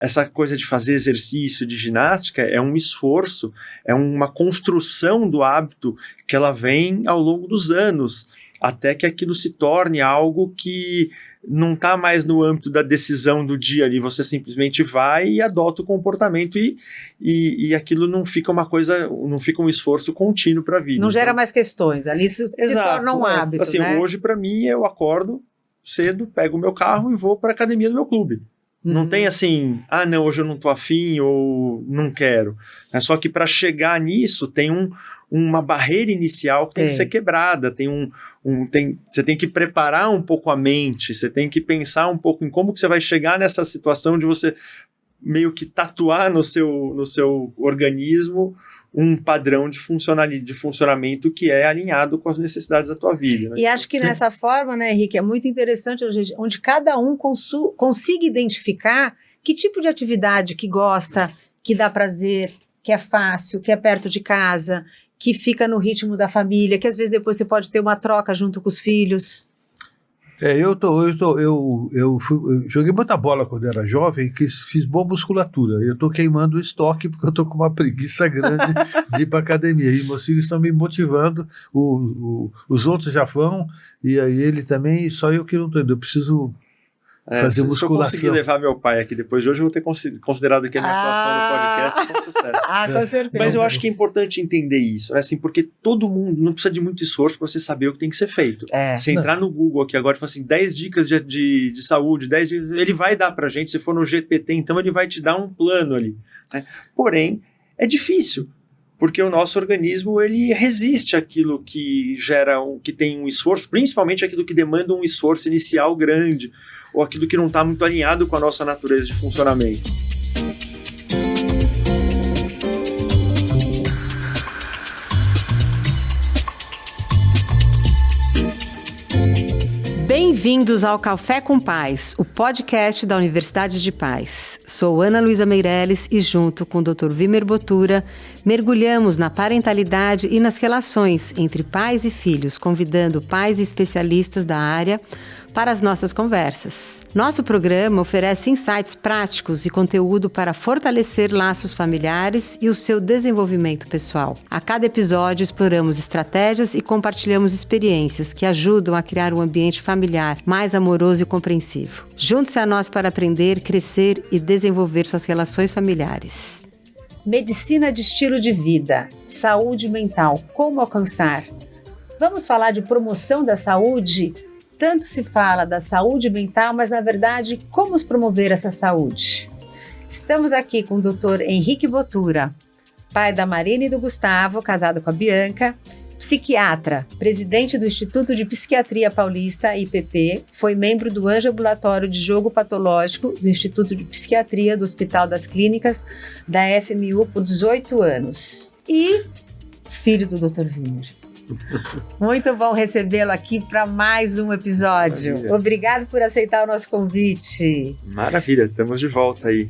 essa coisa de fazer exercício, de ginástica, é um esforço, é uma construção do hábito que ela vem ao longo dos anos, até que aquilo se torne algo que não está mais no âmbito da decisão do dia ali, você simplesmente vai e adota o comportamento e aquilo não fica uma coisa, não fica um esforço contínuo para a vida. Não gera mais questões, ali isso se torna um hábito, assim, né? Hoje, para mim, eu acordo cedo, pego o meu carro e vou para a academia do meu clube. Não tem assim, não, hoje eu não tô afim ou não quero. Só que para chegar nisso tem uma barreira inicial que tem que ser quebrada, você tem que preparar um pouco a mente, você tem que pensar um pouco em como que você vai chegar nessa situação de você meio que tatuar no seu organismo um padrão de funcionamento que é alinhado com as necessidades da tua vida. Né? E acho que nessa forma, né, Henrique, é muito interessante onde cada um consiga identificar que tipo de atividade que gosta, que dá prazer, que é fácil, que é perto de casa, que fica no ritmo da família, que às vezes depois você pode ter uma troca junto com os filhos. Eu joguei muita bola quando era jovem e fiz boa musculatura. Eu estou queimando o estoque porque eu estou com uma preguiça grande de ir para academia. E meus filhos estão me motivando, os outros já vão, e aí ele também, só eu que não estou indo. Eu preciso fazer musculação. Se eu conseguir levar meu pai aqui depois de hoje, eu vou ter considerado que a minha atuação no podcast foi um sucesso. Com certeza. Mas eu acho que é importante entender isso, né? Assim, porque todo mundo não precisa de muito esforço para você saber o que tem que ser feito. Você entrar no Google aqui agora e falar assim, 10 dicas de saúde, 10 dicas, ele vai dar pra gente, se for no GPT, então ele vai te dar um plano ali. Né? Porém, é difícil. Porque o nosso organismo ele resiste àquilo que que tem um esforço, principalmente aquilo que demanda um esforço inicial grande, ou aquilo que não está muito alinhado com a nossa natureza de funcionamento. Bem-vindos ao Café com Paz, o podcast da Universidade de Paz. Sou Ana Luísa Meirelles e junto com o Dr. Vimer Botura, mergulhamos na parentalidade e nas relações entre pais e filhos, convidando pais e especialistas da área para as nossas conversas. Nosso programa oferece insights práticos e conteúdo para fortalecer laços familiares e o seu desenvolvimento pessoal. A cada episódio exploramos estratégias e compartilhamos experiências que ajudam a criar um ambiente familiar mais amoroso e compreensivo. Junte-se a nós para aprender, crescer e desenvolver suas relações familiares. Medicina de estilo de vida, saúde mental, como alcançar? Vamos falar de promoção da saúde? Tanto se fala da saúde mental, mas na verdade, como promover essa saúde? Estamos aqui com o Dr. Henrique Botura, pai da Marina e do Gustavo, casado com a Bianca, psiquiatra, presidente do Instituto de Psiquiatria Paulista, IPP, foi membro do Anjo Ambulatório de Jogo Patológico do Instituto de Psiquiatria do Hospital das Clínicas da FMU por 18 anos e filho do Dr. Vimer. Muito bom recebê-lo aqui para mais um episódio. Maravilha. Obrigado por aceitar o nosso convite. Maravilha, estamos de volta aí.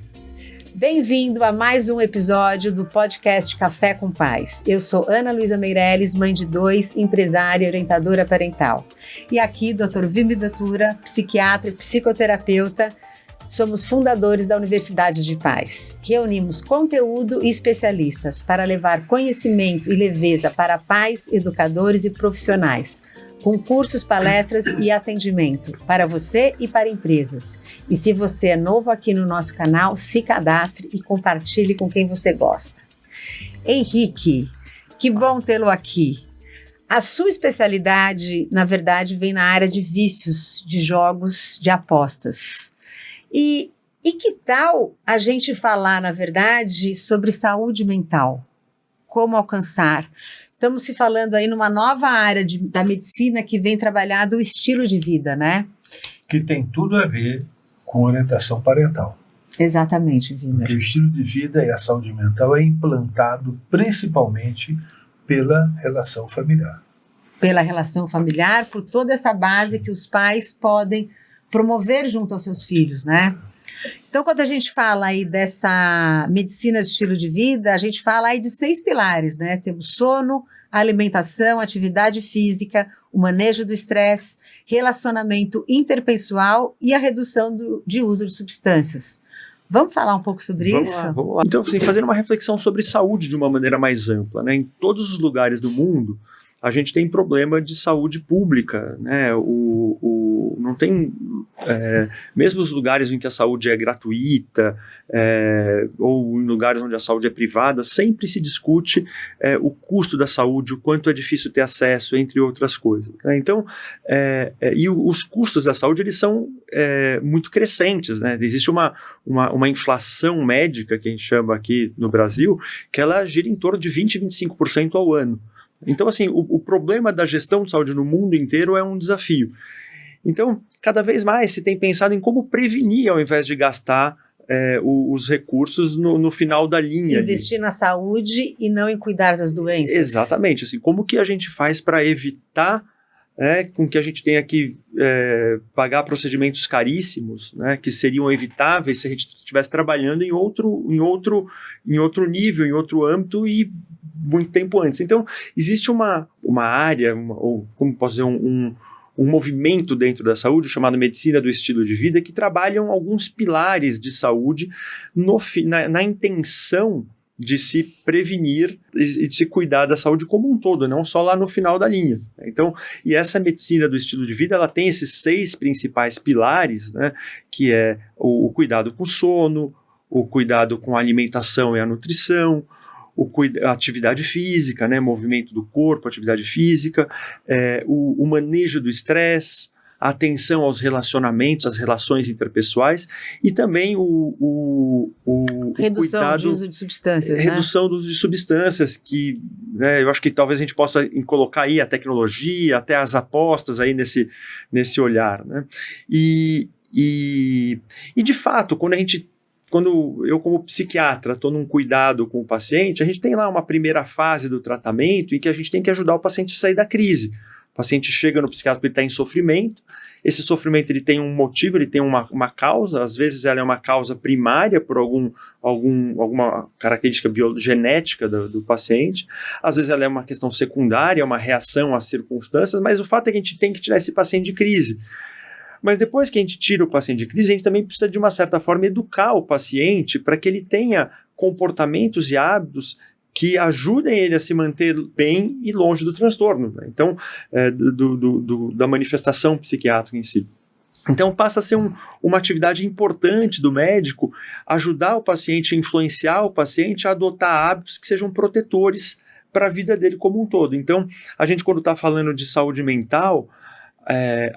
Bem-vindo a mais um episódio do podcast Café com Paz. Eu sou Ana Luísa Meirelles, mãe de 2, empresária e orientadora parental. E aqui, Dr. Vimer Botura, psiquiatra e psicoterapeuta, somos fundadores da Universidade de Paz. Reunimos conteúdo e especialistas para levar conhecimento e leveza para pais, educadores e profissionais, com cursos, palestras e atendimento para você e para empresas. E se você é novo aqui no nosso canal, se cadastre e compartilhe com quem você gosta. Henrique, que bom tê-lo aqui. A sua especialidade, na verdade, vem na área de vícios, de jogos, de apostas. E que tal a gente falar, na verdade, sobre saúde mental? Como alcançar? Estamos se falando aí numa nova área da medicina que vem trabalhar do estilo de vida, né? Que tem tudo a ver com orientação parental. Exatamente, Vimer. Porque o estilo de vida e a saúde mental é implantado principalmente pela relação familiar. Pela relação familiar, por toda essa base que os pais podem promover junto aos seus filhos, né? Então, quando a gente fala aí dessa medicina de estilo de vida, a gente fala aí de 6 pilares, né? Temos sono, alimentação, atividade física, o manejo do estresse, relacionamento interpessoal e a redução de uso de substâncias. Vamos falar um pouco sobre isso? Vamos lá. Então, assim, fazendo uma reflexão sobre saúde de uma maneira mais ampla, né? Em todos os lugares do mundo, a gente tem problema de saúde pública, né? Não tem, mesmo os lugares em que a saúde é gratuita, ou em lugares onde a saúde é privada, sempre se discute o custo da saúde, o quanto é difícil ter acesso, entre outras coisas, né? Então, os custos da saúde, eles são muito crescentes, né? Existe uma inflação médica, que a gente chama aqui no Brasil, que ela gira em torno de 20% a 25% ao ano. Então, assim, o problema da gestão de saúde no mundo inteiro é um desafio. Então, cada vez mais se tem pensado em como prevenir ao invés de gastar os recursos no final da linha. Investir na saúde e não em cuidar das doenças. Exatamente. Assim, como que a gente faz para evitar com que a gente tenha que pagar procedimentos caríssimos, né, que seriam evitáveis se a gente estivesse trabalhando em outro nível, em outro âmbito e muito tempo antes. Então, existe uma área, ou como posso dizer, um movimento dentro da saúde chamado medicina do estilo de vida, que trabalham alguns pilares de saúde na intenção de se prevenir e de se cuidar da saúde como um todo, não só lá no final da linha. Então, e essa medicina do estilo de vida, ela tem esses 6 principais pilares, né, que é o cuidado com o sono, o cuidado com a alimentação e a nutrição, a atividade física, né, movimento do corpo, atividade física, o manejo do estresse, a atenção aos relacionamentos, às relações interpessoais e também o redução cuidado, do uso de substâncias, redução do uso de substâncias, que, né, eu acho que talvez a gente possa colocar aí a tecnologia, até as apostas aí nesse olhar, né? E de fato, quando eu, como psiquiatra, estou num cuidado com o paciente, a gente tem lá uma primeira fase do tratamento em que a gente tem que ajudar o paciente a sair da crise. O paciente chega no psiquiatra porque ele está em sofrimento, esse sofrimento ele tem um motivo, ele tem uma causa, às vezes ela é uma causa primária por alguma característica genética do paciente, às vezes ela é uma questão secundária, uma reação às circunstâncias, mas o fato é que a gente tem que tirar esse paciente de crise. Mas depois que a gente tira o paciente de crise, a gente também precisa, de uma certa forma, educar o paciente para que ele tenha comportamentos e hábitos que ajudem ele a se manter bem e longe do transtorno, né? Então, da manifestação psiquiátrica em si. Então, passa a ser uma atividade importante do médico ajudar o paciente, influenciar o paciente a adotar hábitos que sejam protetores para a vida dele como um todo. Então, a gente, quando está falando de saúde mental,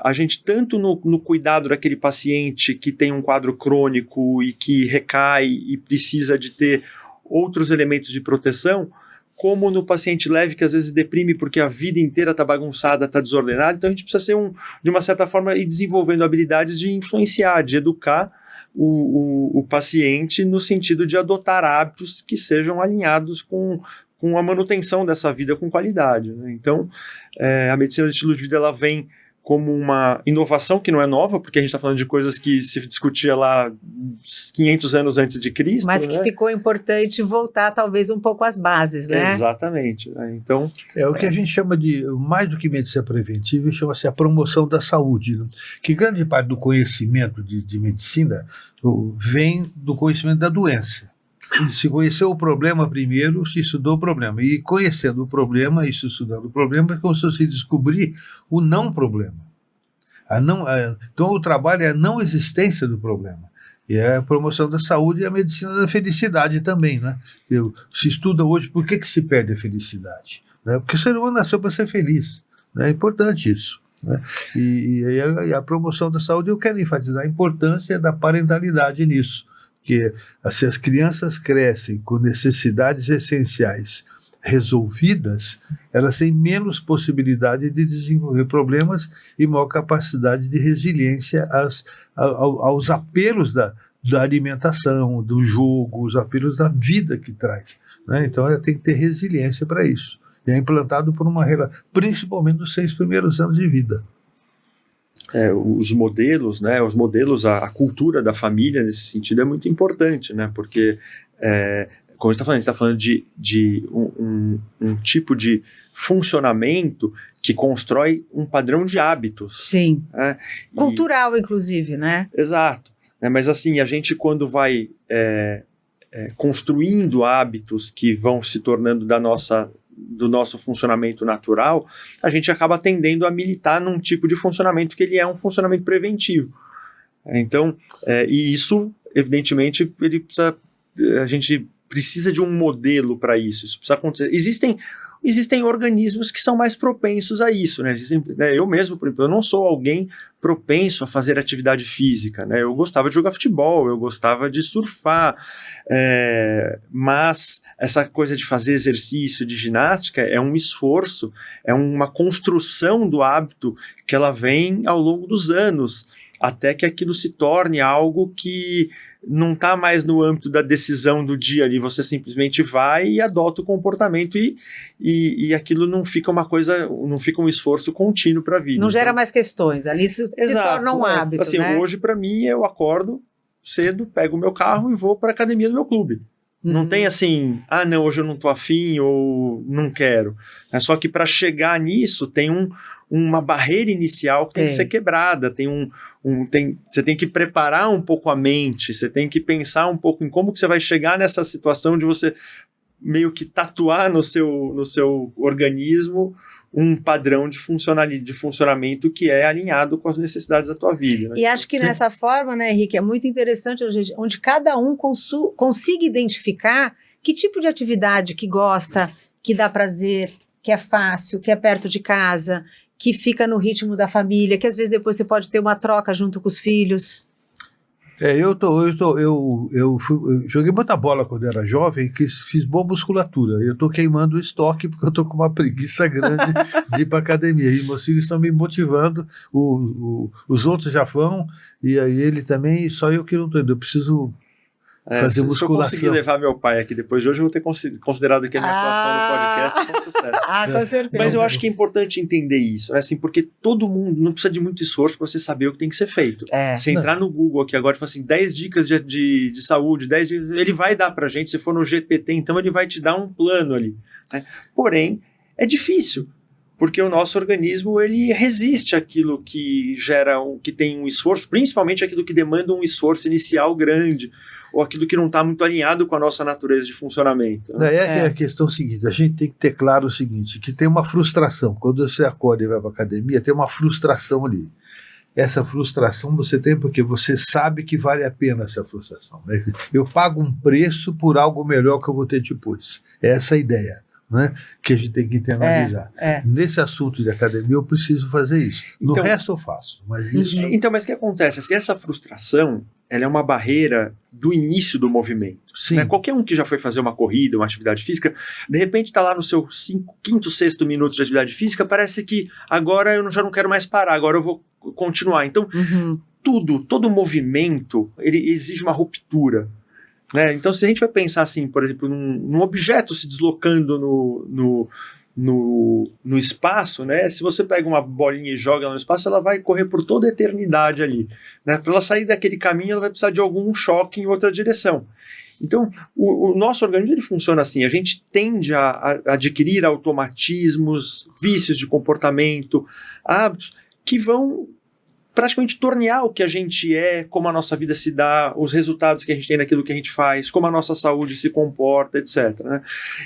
a gente, tanto no cuidado daquele paciente que tem um quadro crônico e que recai e precisa de ter outros elementos de proteção, como no paciente leve que às vezes deprime porque a vida inteira está bagunçada, está desordenada. Então a gente precisa de uma certa forma, ir desenvolvendo habilidades de influenciar, de educar o paciente no sentido de adotar hábitos que sejam alinhados com a manutenção dessa vida com qualidade, né? Então, a medicina do estilo de vida, ela vem como uma inovação que não é nova, porque a gente está falando de coisas que se discutia lá 500 anos antes de Cristo. Mas que, né, ficou importante voltar talvez um pouco às bases, né? Exatamente. Então, o que a gente chama de, mais do que medicina preventiva, chama-se a promoção da saúde, né? Que grande parte do conhecimento de medicina vem do conhecimento da doença. Se conheceu o problema primeiro, se estudou o problema. E conhecendo o problema, isso estudando o problema, é como se você descobrir o não problema. Então o trabalho é a não existência do problema. E é a promoção da saúde e a medicina da felicidade também, né? Se estuda hoje por que se perde a felicidade, né? Porque o ser humano nasceu para ser feliz, né? É importante isso, né? E a promoção da saúde, eu quero enfatizar a importância da parentalidade nisso. Que se as crianças crescem com necessidades essenciais resolvidas, elas têm menos possibilidade de desenvolver problemas e maior capacidade de resiliência aos apelos da alimentação, do jogo, os apelos da vida que traz, né? Então ela tem que ter resiliência para isso. E é implantado por principalmente nos 6 primeiros anos de vida. Os modelos, né, a cultura da família nesse sentido é muito importante, né, porque, como a gente está falando de um tipo de funcionamento que constrói um padrão de hábitos. Sim, cultural inclusive, né? Exato. Mas assim, a gente quando vai construindo hábitos que vão se tornando do nosso funcionamento natural, a gente acaba tendendo a militar num tipo de funcionamento que ele é um funcionamento preventivo. Então, e isso, evidentemente, a gente precisa de um modelo para isso. Isso precisa acontecer. Existem organismos que são mais propensos a isso, né? Eu mesmo, por exemplo, eu não sou alguém propenso a fazer atividade física, né? Eu gostava de jogar futebol, eu gostava de surfar, mas essa coisa de fazer exercício, de ginástica, é um esforço, é uma construção do hábito que ela vem ao longo dos anos, até que aquilo se torne algo que não está mais no âmbito da decisão do dia ali, você simplesmente vai e adota o comportamento e aquilo não fica uma coisa, não fica um esforço contínuo para a vida. Não gera mais questões, ali isso se torna um hábito, assim, né? Hoje, para mim, eu acordo cedo, pego o meu carro e vou para a academia do meu clube. Não tem assim, não, hoje eu não estou afim ou não quero. Só que para chegar nisso tem uma barreira inicial que tem que ser quebrada, você tem que preparar um pouco a mente, você tem que pensar um pouco em como que você vai chegar nessa situação de você meio que tatuar no seu organismo um padrão de funcionamento que é alinhado com as necessidades da tua vida. Né? E acho que nessa forma, né, Henrique, é muito interessante onde cada um consiga identificar que tipo de atividade que gosta, que dá prazer, que é fácil, que é perto de casa, que fica no ritmo da família, que às vezes depois você pode ter uma troca junto com os filhos. Eu joguei muita bola quando era jovem, fiz boa musculatura. Eu estou queimando o estoque porque eu estou com uma preguiça grande de ir para academia. E meus filhos estão me motivando, os outros já vão, e aí ele também, só eu que não estou indo. Eu preciso fazer musculação. Se eu conseguir levar meu pai aqui depois de hoje, eu vou ter considerado que a minha atuação no podcast foi um sucesso. Com certeza. Mas eu acho que é importante entender isso, né? Assim, porque todo mundo não precisa de muito esforço para você saber o que tem que ser feito. Se entrar no Google aqui agora e falar assim, 10 dicas de saúde, 10 dicas, ele vai dar pra gente, se for no GPT, então ele vai te dar um plano ali. Né? Porém, é difícil. Porque o nosso organismo ele resiste àquilo que que tem um esforço, principalmente aquilo que demanda um esforço inicial grande, ou aquilo que não está muito alinhado com a nossa natureza de funcionamento. Né? É a questão seguinte, a gente tem que ter claro o seguinte, que tem uma frustração. Quando você acorda e vai para a academia, tem uma frustração ali. Essa frustração você tem porque você sabe que vale a pena essa frustração. Né? Eu pago um preço por algo melhor que eu vou ter depois. É essa a ideia. Né, que a gente tem que internalizar. Nesse assunto de academia eu preciso fazer isso. No resto eu faço. Mas isso... Então, mas o que acontece? Assim, essa frustração ela é uma barreira do início do movimento. Né? Qualquer um que já foi fazer uma corrida, uma atividade física, de repente está lá no seu quinto, sexto minuto de atividade física, parece que agora eu já não quero mais parar, agora eu vou continuar. Então, todo movimento ele exige uma ruptura. Né? Então, se a gente vai pensar assim, por exemplo, num objeto se deslocando no espaço, né? Se você pega uma bolinha e joga ela no espaço, ela vai correr por toda a eternidade ali. Né? Para ela sair daquele caminho, ela vai precisar de algum choque em outra direção. Então, o nosso organismo ele funciona assim, a gente tende a adquirir automatismos, vícios de comportamento, hábitos que vão praticamente tornear o que a gente é, como a nossa vida se dá, os resultados que a gente tem naquilo que a gente faz, como a nossa saúde se comporta, etc. Né?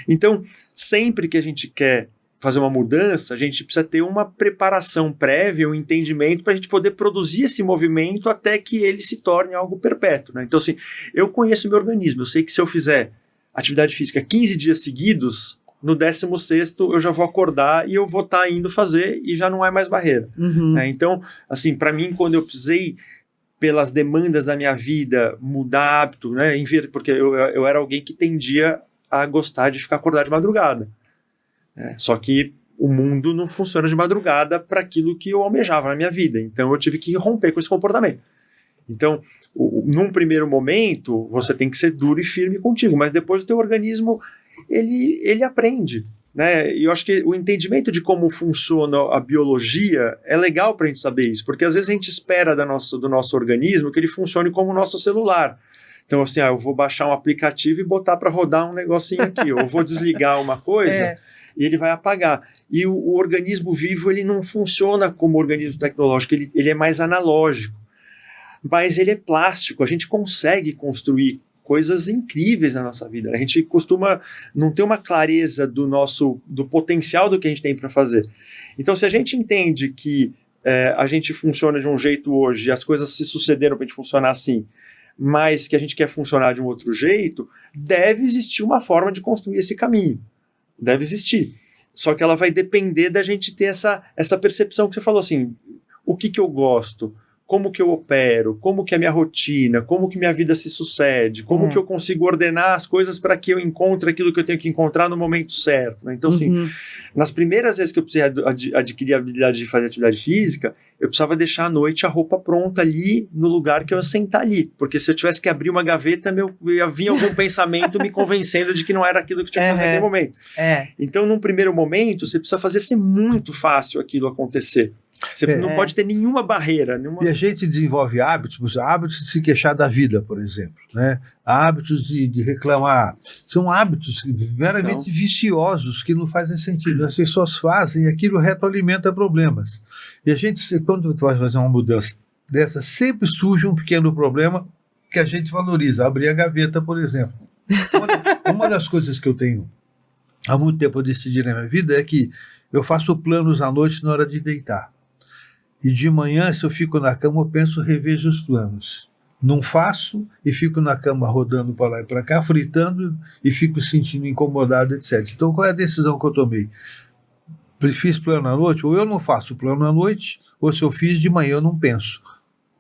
Então, sempre que a gente quer fazer uma mudança, a gente precisa ter uma preparação prévia, um entendimento para a gente poder produzir esse movimento até que ele se torne algo perpétuo. Né? Então, assim, eu conheço o meu organismo, eu sei que se eu fizer atividade física 15 dias seguidos, no 16º eu já vou acordar e eu vou estar indo fazer e já não é mais barreira. Né? Então, assim, para mim, quando eu precisei, pelas demandas da minha vida, mudar hábito, né, porque eu era alguém que tendia a gostar de ficar acordado de madrugada. Né? Só que o mundo não funciona de madrugada para aquilo que eu almejava na minha vida. Então, eu tive que romper com esse comportamento. Então, num primeiro momento, você tem que ser duro e firme contigo, mas depois o teu organismo ele aprende, né? E eu acho que o entendimento de como funciona a biologia é legal para a gente saber isso, porque às vezes a gente espera do nosso organismo que ele funcione como o nosso celular. Então, assim, eu vou baixar um aplicativo e botar para rodar um negocinho aqui, ou vou desligar uma coisa e ele vai apagar. E o organismo vivo ele não funciona como organismo tecnológico, ele é mais analógico, mas ele é plástico, a gente consegue construir coisas incríveis na nossa vida. A gente costuma não ter uma clareza do potencial do que a gente tem para fazer. Então, se a gente entende que a gente funciona de um jeito hoje, e as coisas se sucederam para a gente funcionar assim, mas que a gente quer funcionar de um outro jeito, deve existir uma forma de construir esse caminho. Deve existir. Só que ela vai depender da gente ter essa percepção que você falou assim, o que eu gosto, como que eu opero, como que é a minha rotina, como que minha vida se sucede, como que eu consigo ordenar as coisas para que eu encontre aquilo que eu tenho que encontrar no momento certo. Né? Então, assim, nas primeiras vezes que eu precisei adquirir a habilidade de fazer atividade física, eu precisava deixar à noite a roupa pronta ali no lugar que eu ia sentar ali, porque se eu tivesse que abrir uma gaveta, ia vir algum pensamento me convencendo de que não era aquilo que eu tinha que fazer naquele momento. Então, num primeiro momento, você precisa fazer ser muito fácil aquilo acontecer. Você não pode ter nenhuma barreira. E a gente desenvolve hábitos de se queixar da vida, por exemplo, né? Hábitos de reclamar. São hábitos meramente viciosos que não fazem sentido. As pessoas fazem e aquilo retroalimenta problemas. E a gente, quando vai fazer uma mudança dessa, sempre surge um pequeno problema que a gente valoriza. Abrir a gaveta, por exemplo. Uma das coisas que eu tenho há muito tempo eu decidi na minha vida é que eu faço planos à noite na hora de deitar. E de manhã, se eu fico na cama, eu penso, revejo os planos. Não faço e fico na cama rodando para lá e para cá, fritando e fico sentindo incomodado, etc. Então, qual é a decisão que eu tomei? Fiz plano à noite, ou eu não faço plano à noite, ou se eu fiz de manhã, eu não penso.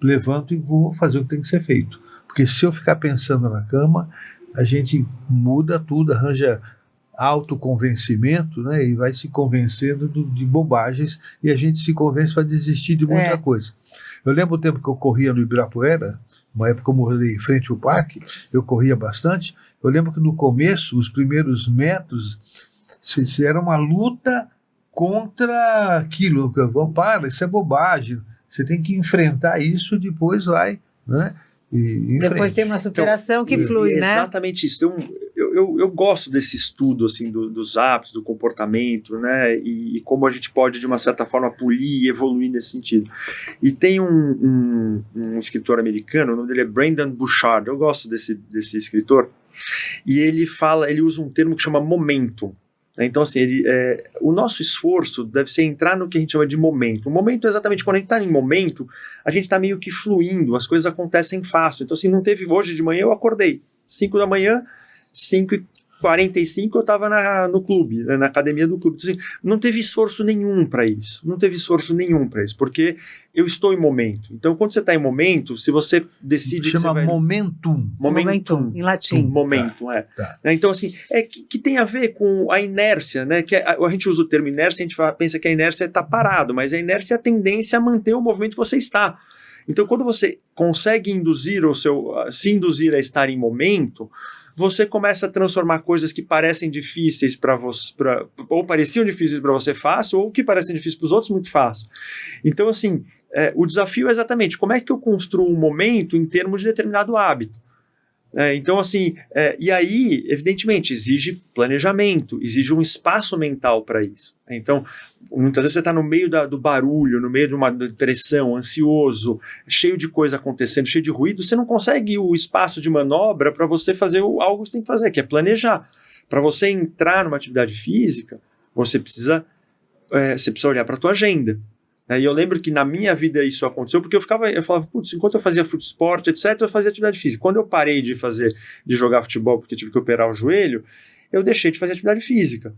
Levanto e vou fazer o que tem que ser feito. Porque se eu ficar pensando na cama, a gente muda tudo, arranja autoconvencimento, né, e vai se convencendo de bobagens, e a gente se convence para desistir de muita coisa. Eu lembro o tempo que eu corria no Ibirapuera, uma época que eu morei em frente ao parque, eu corria bastante. Eu lembro que no começo, os primeiros metros, era uma luta contra aquilo. Para, isso é bobagem, você tem que enfrentar isso, depois vai, né? Depois tem uma superação que flui, né? Exatamente isso. Eu gosto desse estudo assim, dos hábitos, do comportamento, né? E como a gente pode, de uma certa forma, polir e evoluir nesse sentido. E tem um escritor americano, o nome dele é Brandon Burchard. Eu gosto desse escritor. E ele usa um termo que chama momentum. Então, assim, o nosso esforço deve ser entrar no que a gente chama de momento. O momento é exatamente quando a gente está em momento, a gente está meio que fluindo, as coisas acontecem fácil. Então, assim, não teve hoje de manhã, eu acordei 5 da manhã, 5h45 eu estava no clube, na academia do clube. Então, assim, não teve esforço nenhum para isso. Porque eu estou em momento. Então, quando você está em momento, se você decide... Chama que você vai... momentum. Momentum, em latim. Momentum, Tá. Então, assim, que tem a ver com a inércia, né? A gente usa o termo inércia, a gente pensa que a inércia está parado, mas a inércia é a tendência a manter o movimento que você está. Então, quando você consegue se induzir a estar em momento, você começa a transformar coisas que parecem difíceis para você, ou pareciam difíceis para você fácil, ou que parecem difíceis para os outros muito fácil. Então, assim, o desafio é exatamente como é que eu construo um momento em termos de determinado hábito. Então, assim, e aí, evidentemente, exige planejamento, exige um espaço mental para isso. Então, muitas vezes você está no meio do barulho, no meio de uma depressão, ansioso, cheio de coisa acontecendo, cheio de ruído, você não consegue o espaço de manobra para você fazer algo que você tem que fazer, que é planejar. Para você entrar numa atividade física, você precisa olhar para a tua agenda. E eu lembro que na minha vida isso aconteceu, porque eu falava, putz, enquanto eu fazia futesport, etc., eu fazia atividade física. Quando eu parei de jogar futebol, porque tive que operar o joelho, eu deixei de fazer atividade física.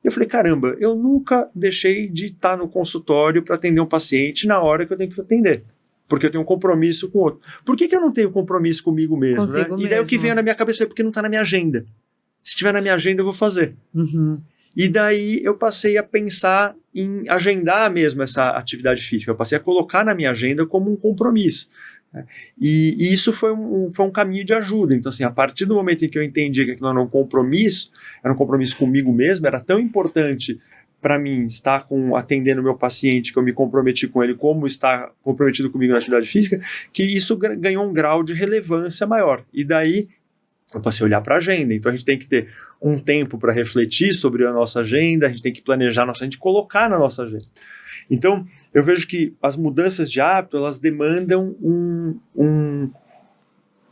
Eu falei, caramba, eu nunca deixei de estar no consultório para atender um paciente na hora que eu tenho que atender, porque eu tenho um compromisso com o outro. Por que eu não tenho compromisso comigo mesmo? Né? E daí o que veio na minha cabeça é porque não está na minha agenda. Se estiver na minha agenda, eu vou fazer. E daí eu passei a pensar em agendar mesmo essa atividade física. Eu passei a colocar na minha agenda como um compromisso. Né? E isso foi um caminho de ajuda. Então, assim, a partir do momento em que eu entendi que aquilo era um compromisso comigo mesmo, era tão importante para mim estar atendendo o meu paciente, que eu me comprometi com ele, como estar comprometido comigo na atividade física, que isso ganhou um grau de relevância maior. E daí eu passei a olhar para a agenda. Então a gente tem que ter um tempo para refletir sobre a nossa agenda, a gente tem que planejar a nossa agenda e colocar na nossa agenda. Então eu vejo que as mudanças de hábito, elas demandam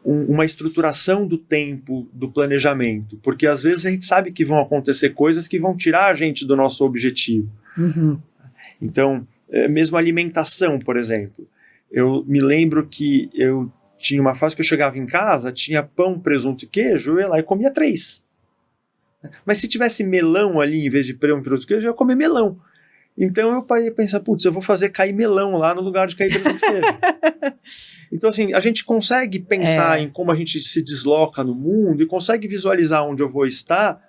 uma estruturação do tempo, do planejamento, porque às vezes a gente sabe que vão acontecer coisas que vão tirar a gente do nosso objetivo. Então, mesmo alimentação, por exemplo, eu me lembro que eu tinha uma fase que eu chegava em casa, tinha pão, presunto e queijo, eu ia lá e comia 3. Mas se tivesse melão ali, em vez de pão, presunto e queijo, eu ia comer melão. Então eu parei a pensar, putz, eu vou fazer cair melão lá no lugar de cair presunto e queijo. Então assim, a gente consegue pensar em como a gente se desloca no mundo e consegue visualizar onde eu vou estar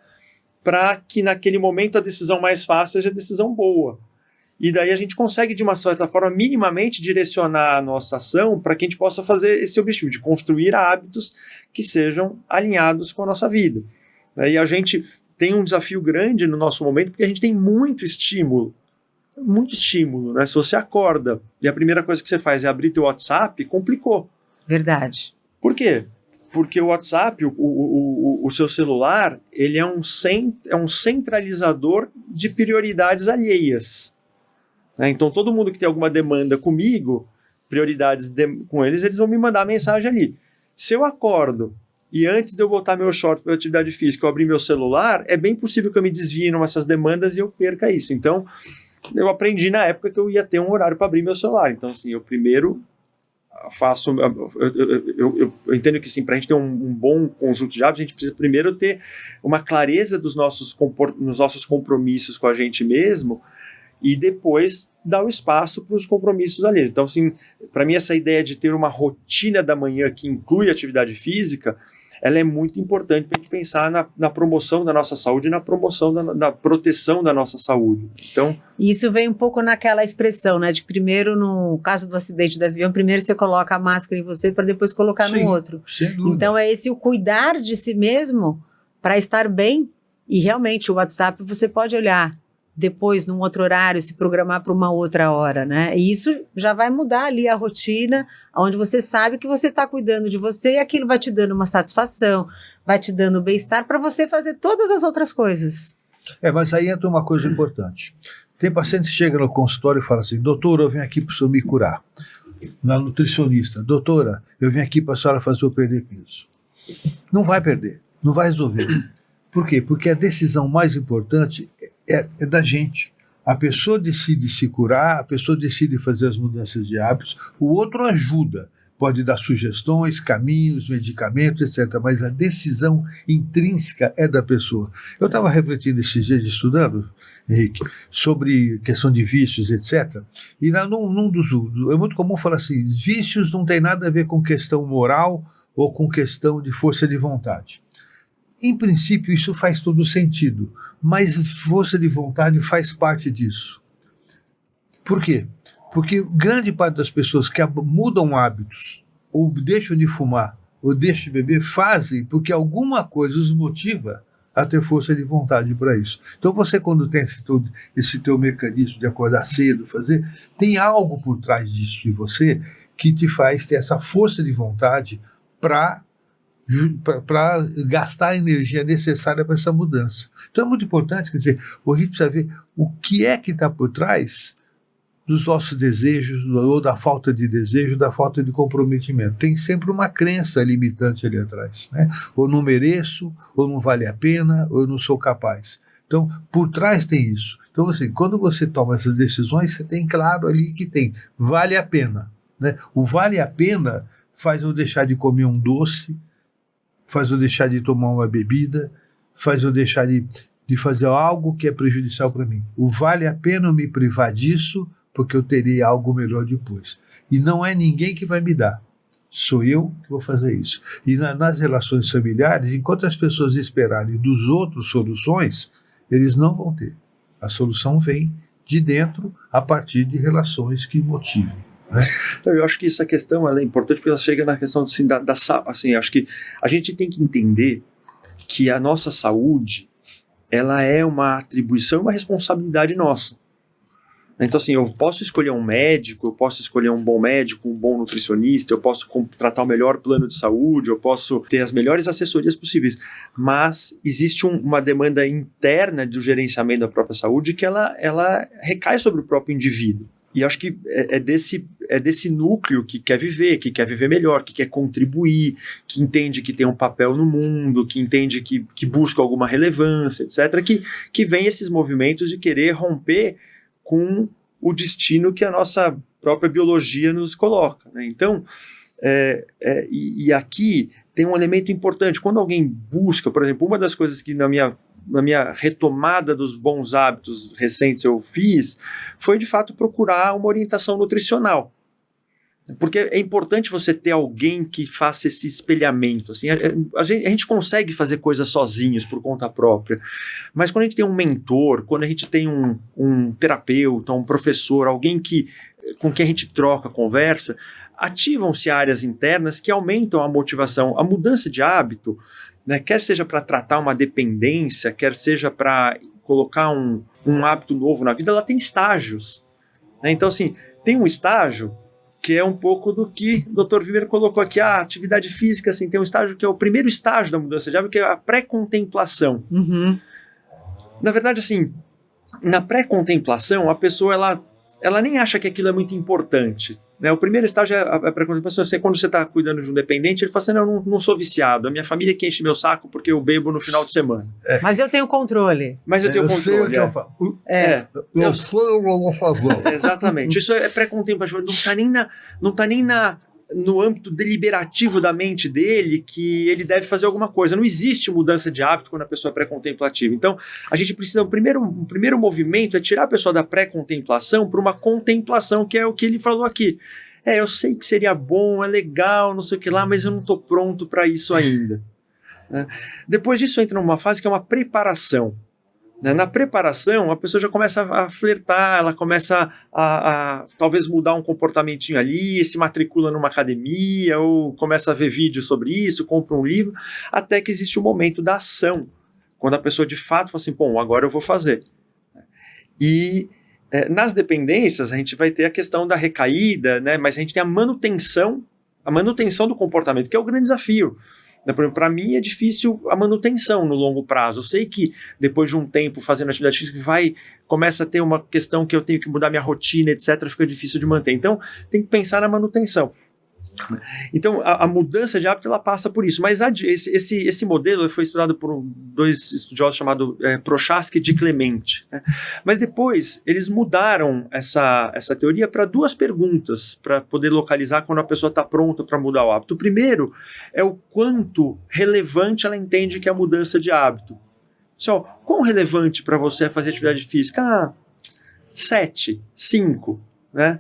para que naquele momento a decisão mais fácil seja a decisão boa. E daí a gente consegue, de uma certa forma, minimamente direcionar a nossa ação para que a gente possa fazer esse objetivo de construir hábitos que sejam alinhados com a nossa vida. E a gente tem um desafio grande no nosso momento porque a gente tem muito estímulo, né? Se você acorda e a primeira coisa que você faz é abrir teu WhatsApp, complicou. Verdade. Por quê? Porque o WhatsApp, o seu celular, ele é um centralizador de prioridades alheias. Então todo mundo que tem alguma demanda comigo, prioridades com eles vão me mandar mensagem ali. Se eu acordo e antes de eu botar meu short para atividade física, eu abrir meu celular, é bem possível que eu me desvie nessas demandas e eu perca isso. Então, eu aprendi na época que eu ia ter um horário para abrir meu celular. Então, assim, eu primeiro faço... Eu entendo que, sim, para a gente ter um bom conjunto de hábitos, a gente precisa primeiro ter uma clareza nos nossos compromissos com a gente mesmo e depois dar o espaço para os compromissos ali. Então, assim, para mim, essa ideia de ter uma rotina da manhã que inclui atividade física, ela é muito importante para a gente pensar na promoção da nossa saúde e na promoção da proteção da nossa saúde. Então, isso vem um pouco naquela expressão, né, de primeiro, no caso do acidente do avião, primeiro você coloca a máscara em você para depois colocar no outro. Sem dúvida. Então é esse o cuidar de si mesmo para estar bem, e realmente o WhatsApp você pode olhar depois, num outro horário, se programar para uma outra hora, né? E isso já vai mudar ali a rotina, onde você sabe que você está cuidando de você e aquilo vai te dando uma satisfação, vai te dando bem-estar para você fazer todas as outras coisas. Mas aí entra uma coisa importante. Tem paciente que chega no consultório e fala assim, doutora, eu vim aqui para o senhor me curar. Na nutricionista, doutora, eu vim aqui para a senhora fazer eu perder peso. Não vai perder, não vai resolver. Por quê? Porque a decisão mais importante é da gente. A pessoa decide se curar, a pessoa decide fazer as mudanças de hábitos, o outro ajuda, pode dar sugestões, caminhos, medicamentos, etc. Mas a decisão intrínseca é da pessoa. Eu estava refletindo esses dias, estudando, Henrique, sobre questão de vícios, etc. E é muito comum falar assim, vícios não tem nada a ver com questão moral ou com questão de força de vontade. Em princípio, isso faz todo sentido, mas força de vontade faz parte disso. Por quê? Porque grande parte das pessoas que mudam hábitos, ou deixam de fumar, ou deixam de beber, fazem porque alguma coisa os motiva a ter força de vontade para isso. Então você, quando tem esse teu mecanismo de acordar cedo, tem algo por trás disso em você que te faz ter essa força de vontade para gastar a energia necessária para essa mudança. Então é muito importante, quer dizer, a gente precisa ver o que é que está por trás dos nossos desejos, ou da falta de desejo, da falta de comprometimento. Tem sempre uma crença limitante ali atrás, né? Ou não mereço, ou não vale a pena, ou eu não sou capaz. Então, por trás tem isso. Então, assim, quando você toma essas decisões, você tem claro ali que vale a pena, né? O vale a pena faz eu deixar de comer um doce, faz eu deixar de tomar uma bebida, faz eu deixar de fazer algo que é prejudicial para mim. O vale a pena eu me privar disso, porque eu terei algo melhor depois. E não é ninguém que vai me dar. Sou eu que vou fazer isso. E nas relações familiares, enquanto as pessoas esperarem dos outros soluções, eles não vão ter. A solução vem de dentro, a partir de relações que motivem. Né? Eu acho que essa questão ela é importante porque ela chega na questão assim, assim, acho que a gente tem que entender que a nossa saúde ela é uma atribuição e uma responsabilidade nossa. Então assim, eu posso escolher um médico, eu posso escolher um bom médico, um bom nutricionista, eu posso contratar o melhor plano de saúde, eu posso ter as melhores assessorias possíveis, mas existe uma demanda interna do gerenciamento da própria saúde que ela recai sobre o próprio indivíduo. E acho que é desse núcleo que quer viver melhor, que quer contribuir, que entende que tem um papel no mundo, que entende que busca alguma relevância, etc., que vem esses movimentos de querer romper com o destino que a nossa própria biologia nos coloca, né? Então, e aqui tem um elemento importante. Quando alguém busca, por exemplo, uma das coisas que na minha retomada dos bons hábitos recentes eu fiz, foi de fato procurar uma orientação nutricional. Porque é importante você ter alguém que faça esse espelhamento. Assim, a gente consegue fazer coisas sozinhos, por conta própria, mas quando a gente tem um mentor, quando a gente tem um terapeuta, um professor, alguém com quem a gente troca, conversa, ativam-se áreas internas que aumentam a motivação. A mudança de hábito, né, quer seja para tratar uma dependência, quer seja para colocar um hábito novo na vida, ela tem estágios, né? Então, assim, tem um estágio que é um pouco do que o Dr. Wimmer colocou aqui, a atividade física, assim, tem um estágio que é o primeiro estágio da mudança de hábito, que é a pré-contemplação. Uhum. Na verdade, assim, na pré-contemplação, a pessoa, ela nem acha que aquilo é muito importante, né? O primeiro estágio é a pré-contemplação. Quando você está cuidando de um dependente, ele fala assim, não, não sou viciado, a minha família que enche meu saco porque eu bebo no final de semana. Mas eu tenho controle. Mas eu tenho controle. Sei o que eu faço. Eu sei o que eu vou fazer. Exatamente. Isso é pré-contemplativo. Não está nem no âmbito deliberativo da mente dele que ele deve fazer alguma coisa. Não existe mudança de hábito quando a pessoa é pré-contemplativa. Então, a gente precisa, um primeiro movimento é tirar a pessoa da pré-contemplação para uma contemplação, que é o que ele falou aqui. Eu sei que seria bom, é legal, não sei o que lá, mas eu não estou pronto para isso ainda. Depois disso entra numa fase que é uma preparação. Na preparação, a pessoa já começa a flertar, ela começa a talvez mudar um comportamentinho ali, se matricula numa academia, ou começa a ver vídeos sobre isso, compra um livro, até que existe o momento da ação, quando a pessoa de fato fala assim, bom, agora eu vou fazer. E nas dependências, a gente vai ter a questão da recaída, né, mas a gente tem a manutenção do comportamento, que é o grande desafio. Para mim é difícil a manutenção no longo prazo. Eu sei que depois de um tempo fazendo atividade física começa a ter uma questão que eu tenho que mudar minha rotina, etc. Fica difícil de manter. Então tem que pensar na manutenção. Então a mudança de hábito ela passa por isso. Mas esse modelo foi estudado por dois estudiosos chamados Prochaska e Di Clemente, né? Mas depois eles mudaram essa teoria para duas perguntas para poder localizar quando a pessoa está pronta para mudar o hábito. O primeiro é o quanto relevante ela entende que é a mudança de hábito. Quão relevante para você é fazer atividade física? 7, 5. Né?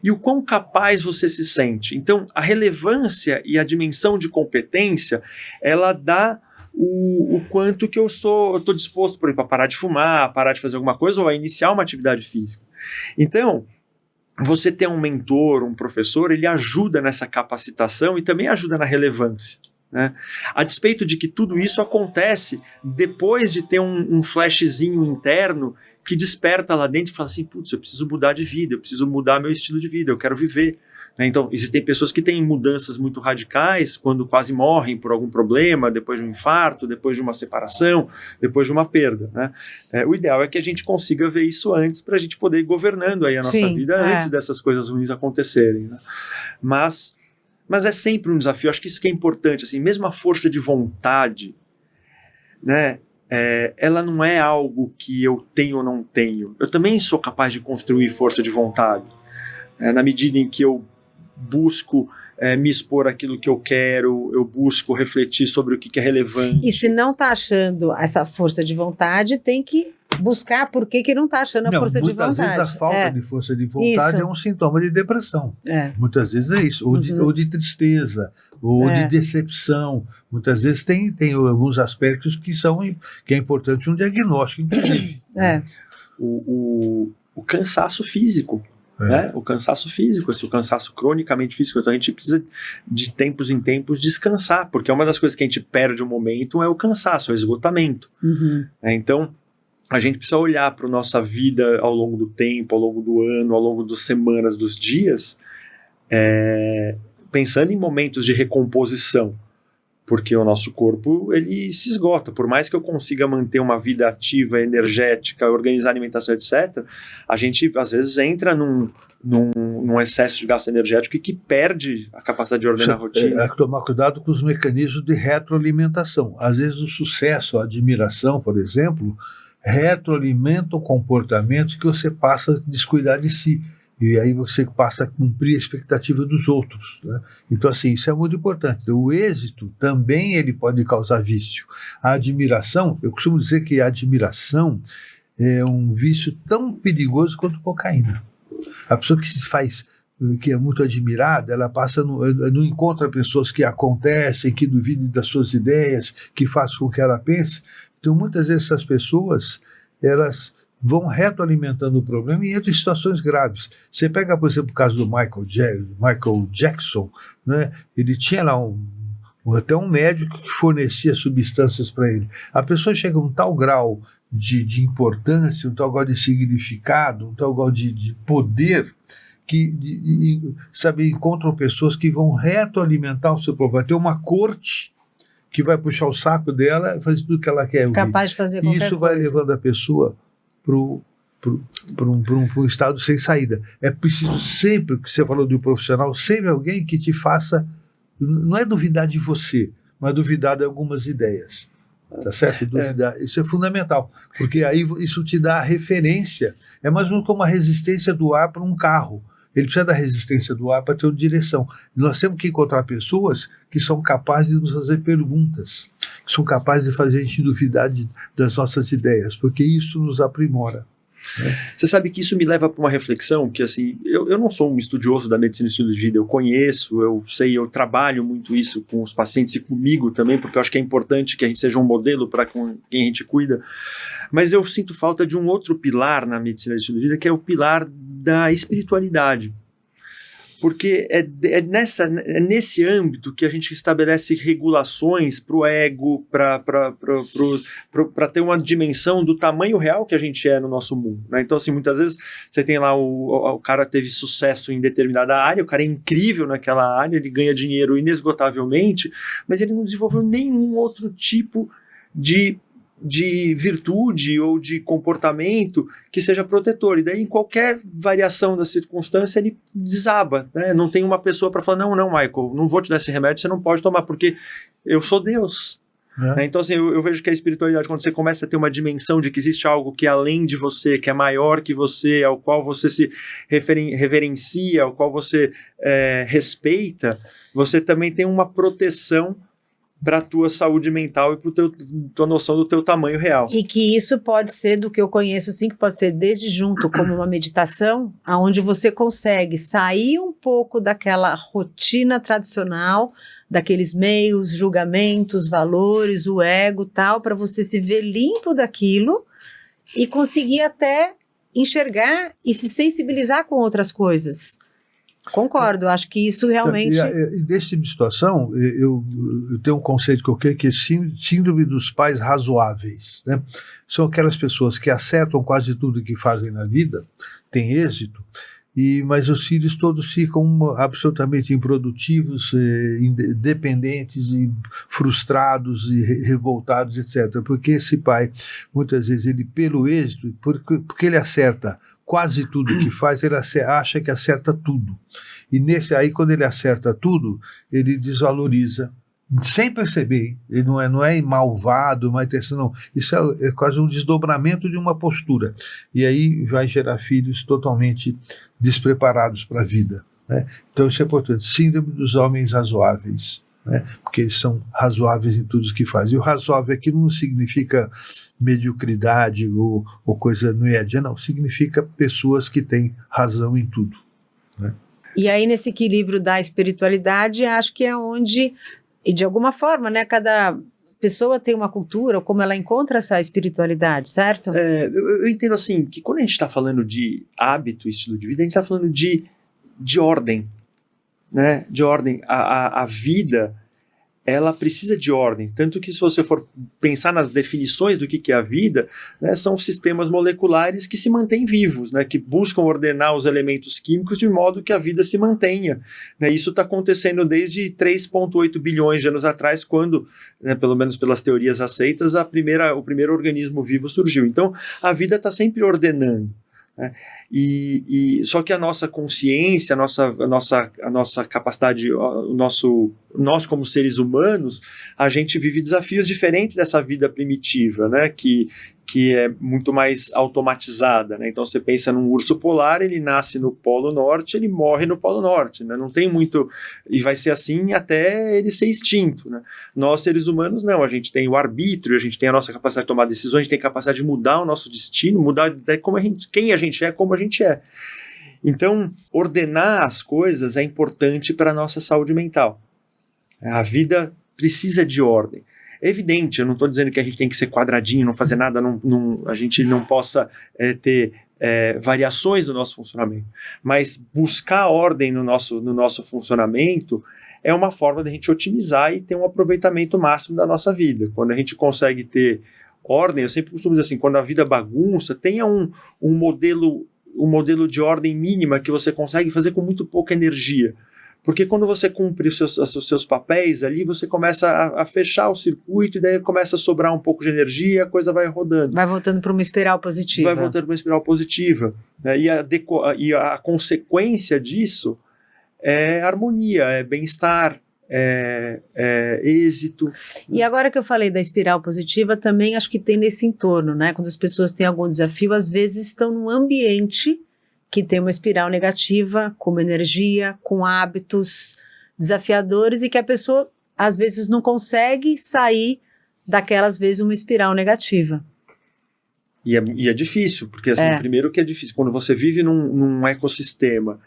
E o quão capaz você se sente. Então a relevância e a dimensão de competência ela dá o quanto que eu estou disposto, por exemplo, a parar de fumar, a parar de fazer alguma coisa ou a iniciar uma atividade física. Então você ter um mentor, um professor, ele ajuda nessa capacitação e também ajuda na relevância, né? A despeito de que tudo isso acontece depois de ter um flashzinho interno que desperta lá dentro e fala assim, putz, eu preciso mudar de vida, eu preciso mudar meu estilo de vida, eu quero viver, né? Então, existem pessoas que têm mudanças muito radicais quando quase morrem por algum problema, depois de um infarto, depois de uma separação, depois de uma perda, né? O ideal é que a gente consiga ver isso antes para a gente poder ir governando aí a nossa vida antes dessas coisas ruins acontecerem, né? Mas é sempre um desafio, acho que isso que é importante, assim, mesmo a força de vontade, né? Ela não é algo que eu tenho ou não tenho. Eu também sou capaz de construir força de vontade, na medida em que eu busco me expor aquilo que eu quero, eu busco refletir sobre o que é relevante. E se não está achando essa força de vontade, tem que buscar por que não está achando a força de vontade. Muitas vezes a falta de força de vontade é um sintoma de depressão. Muitas vezes é isso, ou de tristeza, ou de decepção. Muitas vezes tem alguns aspectos que é importante um diagnóstico, inclusive. O cansaço físico. Né? O cansaço físico, o cansaço cronicamente físico. Então a gente precisa de tempos em tempos descansar, porque uma das coisas que a gente perde um momento é o cansaço, é o esgotamento. Então a gente precisa olhar para a nossa vida ao longo do tempo, ao longo do ano, ao longo das semanas, dos dias, pensando em momentos de recomposição. porque o nosso corpo ele se esgota. Por mais que eu consiga manter uma vida ativa, energética, organizar a alimentação, etc., a gente às vezes entra num excesso de gasto energético e que perde a capacidade de ordenar a rotina. É tomar cuidado com os mecanismos de retroalimentação. Às vezes o sucesso, a admiração, por exemplo, retroalimenta o comportamento que você passa a descuidar de si. E aí você passa a cumprir a expectativa dos outros, né? Então, assim, isso é muito importante. O êxito também ele pode causar vício. A admiração, eu costumo dizer que a admiração é um vício tão perigoso quanto cocaína. A pessoa que se faz, que é muito admirada, ela não encontra pessoas que acontecem, que duvidem das suas ideias, que façam com que ela pense. Então, muitas vezes essas pessoas, elas vão retroalimentando o problema e entram em situações graves. Você pega, por exemplo, o caso do Michael Jackson, né? Ele tinha lá até um médico que fornecia substâncias para ele. A pessoa chega a um tal grau de importância, um tal grau de significado, um tal grau de poder, que sabe, encontram pessoas que vão retroalimentar o seu problema. Tem uma corte que vai puxar o saco dela e fazer tudo o que ela quer. Capaz de fazer qualquer coisa. Isso vai levando a pessoa para um estado sem saída. É preciso sempre, que você falou de um profissional, sempre alguém que te faça, não é duvidar de você, mas duvidar de algumas ideias. Tá certo? Duvidar. Isso é fundamental, porque aí isso te dá a referência. É mais ou menos como a resistência do ar para um carro. Ele precisa da resistência do ar para ter uma direção. Nós temos que encontrar pessoas que são capazes de nos fazer perguntas, que são capazes de fazer a gente duvidar das nossas ideias, porque isso nos aprimora. Você sabe que isso me leva para uma reflexão que, assim, eu não sou um estudioso da medicina e estilo de vida, eu conheço, eu sei, eu trabalho muito isso com os pacientes e comigo também, porque eu acho que é importante que a gente seja um modelo para quem a gente cuida, mas eu sinto falta de um outro pilar na medicina e estilo de vida, que é o pilar da espiritualidade. Porque é nesse âmbito que a gente estabelece regulações para o ego, para ter uma dimensão do tamanho real que a gente é no nosso mundo, né? Então, assim, muitas vezes você tem lá o cara teve sucesso em determinada área, o cara é incrível naquela área, ele ganha dinheiro inesgotavelmente, mas ele não desenvolveu nenhum outro tipo de virtude ou de comportamento que seja protetor, e daí em qualquer variação da circunstância ele desaba, né? Não tem uma pessoa para falar, não, Michael, não vou te dar esse remédio, você não pode tomar, porque eu sou Deus. Né? Então, assim, eu vejo que a espiritualidade, quando você começa a ter uma dimensão de que existe algo que é além de você, que é maior que você, ao qual você se reverencia, ao qual você respeita, você também tem uma proteção para a tua saúde mental e para tua noção do teu tamanho real. E que isso pode ser, do que eu conheço, assim, que pode ser desde junto como uma meditação, onde você consegue sair um pouco daquela rotina tradicional, daqueles meios, julgamentos, valores, o ego, tal, para você se ver limpo daquilo e conseguir até enxergar e se sensibilizar com outras coisas. Concordo, acho que isso realmente... E desse tipo de situação, eu tenho um conceito que eu creio que é síndrome dos pais razoáveis, né? São aquelas pessoas que acertam quase tudo que fazem na vida, têm êxito, mas os filhos todos ficam absolutamente improdutivos, dependentes e frustrados e revoltados, etc. Porque esse pai, muitas vezes, ele pelo êxito, porque ele acerta quase tudo que faz, ele acha que acerta tudo. E aí, quando ele acerta tudo, ele desvaloriza, sem perceber, hein? Ele não é malvado, não. Isso é quase um desdobramento de uma postura. E aí vai gerar filhos totalmente despreparados para a vida, né? Então isso é importante. Síndrome dos homens razoáveis, né? Porque eles são razoáveis em tudo o que fazem. E o razoável aqui não significa mediocridade ou coisa média, não. Significa pessoas que têm razão em tudo, né? E aí, nesse equilíbrio da espiritualidade, acho que é onde, e de alguma forma, né, cada pessoa tem uma cultura, ou como ela encontra essa espiritualidade, certo? Eu entendo assim, que quando a gente está falando de hábito, estilo de vida, a gente está falando de ordem, né? De ordem. A vida, ela precisa de ordem, tanto que se você for pensar nas definições do que é a vida, né, são sistemas moleculares que se mantêm vivos, né, que buscam ordenar os elementos químicos de modo que a vida se mantenha. Né, isso está acontecendo desde 3,8 bilhões de anos atrás, quando, né, pelo menos pelas teorias aceitas, o primeiro organismo vivo surgiu. Então, a vida está sempre ordenando. Né? Só que a nossa consciência, a nossa capacidade, nós como seres humanos, a gente vive desafios diferentes dessa vida primitiva, né? que é muito mais automatizada. Né? Então você pensa num urso polar, ele nasce no Polo Norte, ele morre no Polo Norte, né? Não tem muito, e vai ser assim até ele ser extinto. Né? Nós seres humanos não, a gente tem o arbítrio, a gente tem a nossa capacidade de tomar decisões, a gente tem a capacidade de mudar o nosso destino, mudar quem a gente é, como a gente é. Então, ordenar as coisas é importante para a nossa saúde mental. A vida precisa de ordem. É evidente, eu não estou dizendo que a gente tem que ser quadradinho, não fazer nada, a gente não possa ter variações no nosso funcionamento, mas buscar ordem no nosso funcionamento é uma forma de a gente otimizar e ter um aproveitamento máximo da nossa vida. Quando a gente consegue ter ordem, eu sempre costumo dizer assim, quando a vida bagunça, tenha um modelo de ordem mínima que você consegue fazer com muito pouca energia. Porque quando você cumpre os seus papéis ali, você começa a fechar o circuito e daí começa a sobrar um pouco de energia, a coisa vai rodando. Vai voltando para uma espiral positiva. Vai voltando para uma espiral positiva. Né? E a consequência disso é harmonia, é bem-estar, é êxito. E agora que eu falei da espiral positiva, também acho que tem nesse entorno, né? Quando as pessoas têm algum desafio, às vezes estão num ambiente que tem uma espiral negativa, com uma energia, com hábitos desafiadores e que a pessoa, às vezes, não consegue sair daquela, às vezes, uma espiral negativa. E é difícil, porque, assim, primeiro que é difícil, quando você vive num ecossistema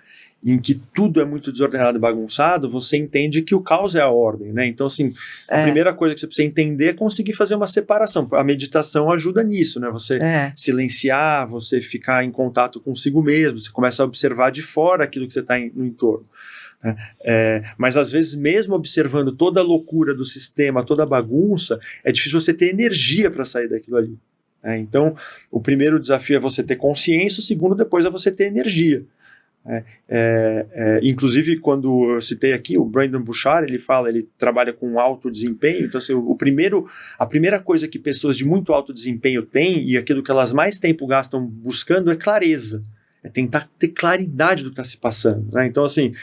em que tudo é muito desordenado e bagunçado, você entende que o caos é a ordem, né? Então, assim, a primeira coisa que você precisa entender é conseguir fazer uma separação. A meditação ajuda nisso, né? Você silenciar, você ficar em contato consigo mesmo, você começa a observar de fora aquilo que você está no entorno. Né? Mas, às vezes, mesmo observando toda a loucura do sistema, toda a bagunça, é difícil você ter energia para sair daquilo ali. Então, o primeiro desafio é você ter consciência, o segundo depois é você ter energia. Inclusive, quando eu citei aqui o Brendon Burchard, ele trabalha com alto desempenho. Então, assim, a primeira coisa que pessoas de muito alto desempenho têm, e aquilo que elas mais tempo gastam buscando, é clareza, é tentar ter claridade do que está se passando, né? Então, assim,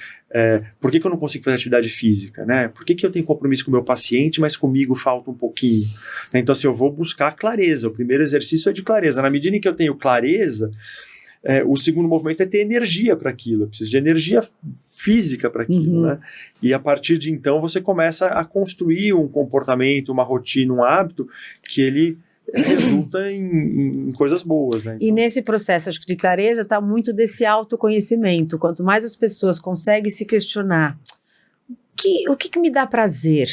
por que eu não consigo fazer atividade física, né? Por que eu tenho compromisso com o meu paciente, mas comigo falta um pouquinho? Então, assim, eu vou buscar clareza. O primeiro exercício é de clareza. Na medida em que eu tenho clareza, o segundo movimento é ter energia para aquilo. Eu preciso de energia física para aquilo, né? E a partir de então você começa a construir um comportamento, uma rotina, um hábito que ele resulta em coisas boas, né? Então, e nesse processo, acho que de clareza, está muito desse autoconhecimento. Quanto mais as pessoas conseguem se questionar, o que me dá prazer?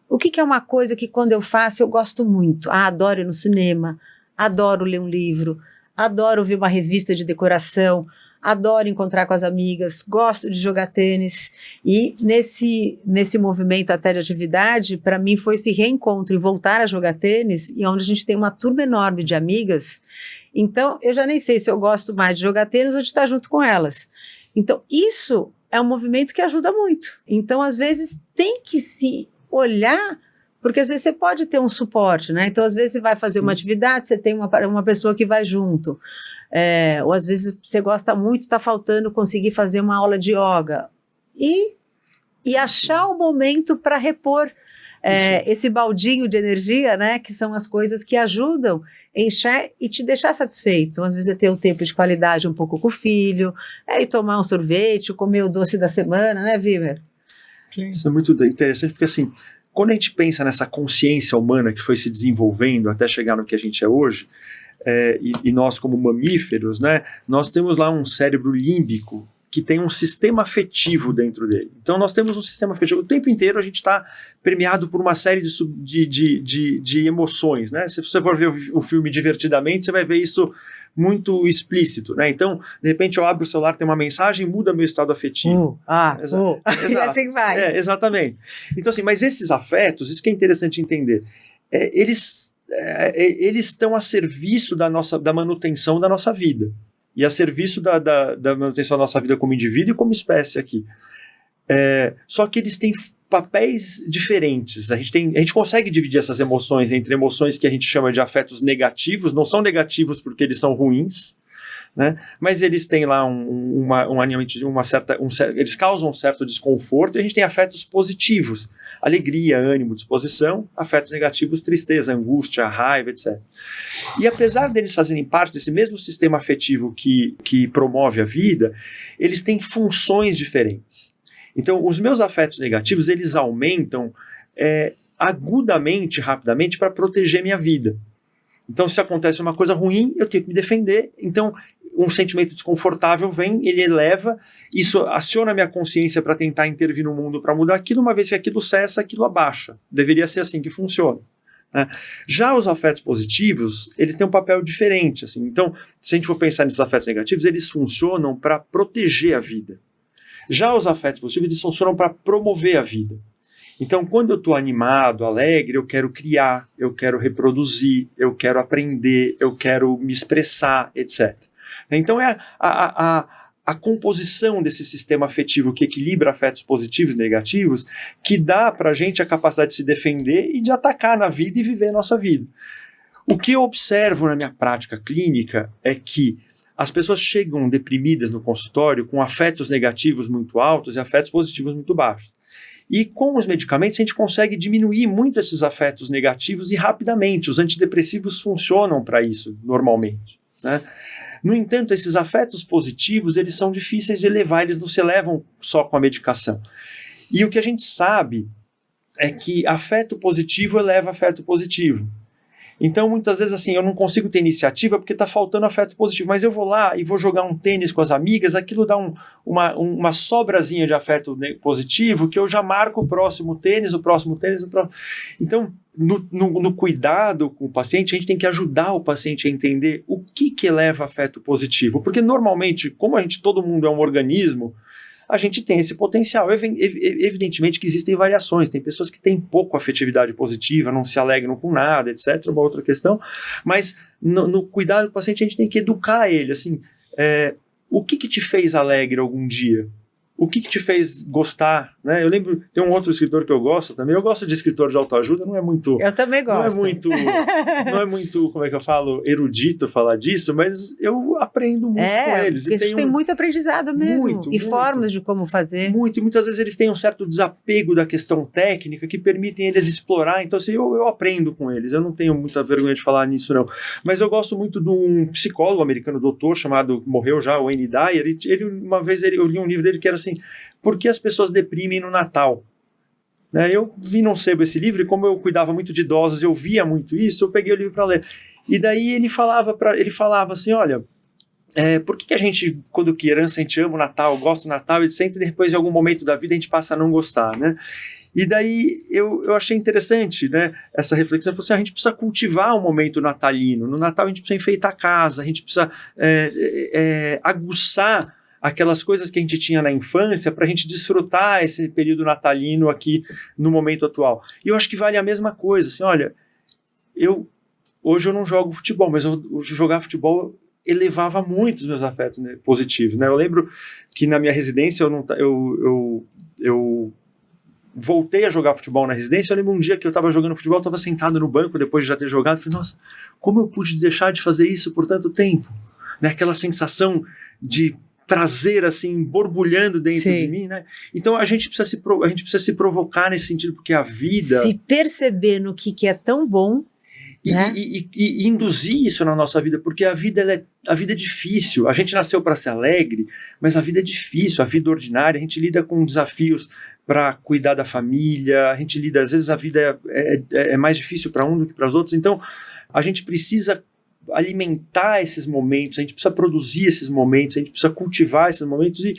O que é uma coisa que quando eu faço eu gosto muito? Adoro ir no cinema, adoro ler um livro, adoro ver uma revista de decoração, adoro encontrar com as amigas, gosto de jogar tênis. E nesse movimento até de atividade, para mim foi esse reencontro e voltar a jogar tênis, e onde a gente tem uma turma enorme de amigas. Então, eu já nem sei se eu gosto mais de jogar tênis ou de estar junto com elas. Então, isso é um movimento que ajuda muito. Então, às vezes, tem que se olhar, porque às vezes você pode ter um suporte, né? Então, às vezes você vai fazer uma atividade, você tem uma pessoa que vai junto. Ou às vezes você gosta muito, está faltando conseguir fazer uma aula de yoga. E achar o momento para repor esse baldinho de energia, né? Que são as coisas que ajudam a encher e te deixar satisfeito. Então, às vezes é ter um tempo de qualidade um pouco com o filho, e tomar um sorvete, comer o doce da semana, né, Vimer? Isso é muito interessante, porque assim, quando a gente pensa nessa consciência humana que foi se desenvolvendo até chegar no que a gente é hoje, e nós como mamíferos, né, nós temos lá um cérebro límbico que tem um sistema afetivo dentro dele. Então nós temos um sistema afetivo. O tempo inteiro a gente está permeado por uma série de emoções, né? Se você for ver o filme divertidamente, você vai ver isso muito explícito, né? Então, de repente eu abro o celular, tem uma mensagem, muda meu estado afetivo. Exato. E assim vai. Exatamente. Então, assim, mas esses afetos, isso que é interessante entender, eles estão a serviço da manutenção da nossa vida, e a serviço da manutenção da nossa vida como indivíduo e como espécie aqui. Só que eles têm papéis diferentes. A gente consegue dividir essas emoções entre emoções que a gente chama de afetos negativos, não são negativos porque eles são ruins, né? Mas eles têm lá eles causam um certo desconforto, e a gente tem afetos positivos, alegria, ânimo, disposição, afetos negativos, tristeza, angústia, raiva, etc. E apesar deles fazerem parte desse mesmo sistema afetivo que promove a vida, eles têm funções diferentes. Então, os meus afetos negativos, eles aumentam agudamente, rapidamente, para proteger minha vida. Então, se acontece uma coisa ruim, eu tenho que me defender. Então, um sentimento desconfortável vem, ele eleva, isso aciona a minha consciência para tentar intervir no mundo para mudar aquilo, uma vez que aquilo cessa, aquilo abaixa. Deveria ser assim que funciona, né? Já os afetos positivos, eles têm um papel diferente, assim. Então, se a gente for pensar nesses afetos negativos, eles funcionam para proteger a vida. Já os afetos positivos, eles funcionam para promover a vida. Então, quando eu estou animado, alegre, eu quero criar, eu quero reproduzir, eu quero aprender, eu quero me expressar, etc. Então, a composição desse sistema afetivo que equilibra afetos positivos e negativos que dá para a gente a capacidade de se defender e de atacar na vida e viver a nossa vida. O que eu observo na minha prática clínica é que as pessoas chegam deprimidas no consultório com afetos negativos muito altos e afetos positivos muito baixos. E com os medicamentos a gente consegue diminuir muito esses afetos negativos e rapidamente. Os antidepressivos funcionam para isso, normalmente, né? No entanto, esses afetos positivos, eles são difíceis de elevar, eles não se elevam só com a medicação. E o que a gente sabe é que afeto positivo eleva afeto positivo. Então, muitas vezes, assim, eu não consigo ter iniciativa porque está faltando afeto positivo, mas eu vou lá e vou jogar um tênis com as amigas, aquilo dá uma sobrazinha de afeto positivo que eu já marco o próximo tênis, o próximo tênis, o próximo. Então, no cuidado com o paciente, a gente tem que ajudar o paciente a entender o que eleva afeto positivo, porque normalmente, como todo mundo é um organismo, a gente tem esse potencial. Evidentemente que existem variações, tem pessoas que têm pouco afetividade positiva, não se alegram com nada, etc., uma outra questão, mas no cuidado com o paciente a gente tem que educar ele, assim, o que te fez alegre algum dia? O que te fez gostar, né? Eu lembro, tem um outro escritor que eu gosto também, eu gosto de escritor de autoajuda, não é muito... Eu também gosto. Não é muito, como é que eu falo, erudito falar disso, mas eu aprendo muito com eles. Porque a gente tem muito aprendizado mesmo, muito. Formas de como fazer. Muito, e muitas vezes eles têm um certo desapego da questão técnica que permitem eles explorar, então assim, eu aprendo com eles, eu não tenho muita vergonha de falar nisso não, mas eu gosto muito de um psicólogo americano, doutor, morreu já, o Wayne Dyer, uma vez eu li um livro dele que era assim, por que as pessoas deprimem no Natal? Né, eu vi num sebo esse livro e como eu cuidava muito de idosos, eu via muito isso, eu peguei o livro para ler. E daí ele falava assim, olha, por que a gente, quando criança, a gente ama o Natal, gosta do Natal, e sempre depois de algum momento da vida a gente passa a não gostar, né? E daí eu achei interessante, né, essa reflexão. Eu falei assim, a gente precisa cultivar o momento natalino. No Natal a gente precisa enfeitar a casa, a gente precisa aguçar aquelas coisas que a gente tinha na infância para a gente desfrutar esse período natalino aqui no momento atual. E eu acho que vale a mesma coisa, assim, olha, hoje eu não jogo futebol, mas jogar futebol elevava muito os meus afetos, né, positivos, né? Eu lembro que na minha residência eu voltei a jogar futebol na residência. Eu lembro um dia que eu estava jogando futebol, eu estava sentado no banco depois de já ter jogado, falei, nossa, como eu pude deixar de fazer isso por tanto tempo? Né? Aquela sensação de prazer assim borbulhando dentro de mim, né? Então a gente precisa se provocar nesse sentido, porque a vida, se perceber no que é tão bom, né? e induzir isso na nossa vida, porque a vida é difícil. A gente nasceu para ser alegre, mas a vida é difícil, a vida ordinária, a gente lida com desafios para cuidar da família, a gente lida, às vezes a vida é mais difícil para um do que para os outros, então a gente precisa alimentar esses momentos, a gente precisa produzir esses momentos, a gente precisa cultivar esses momentos e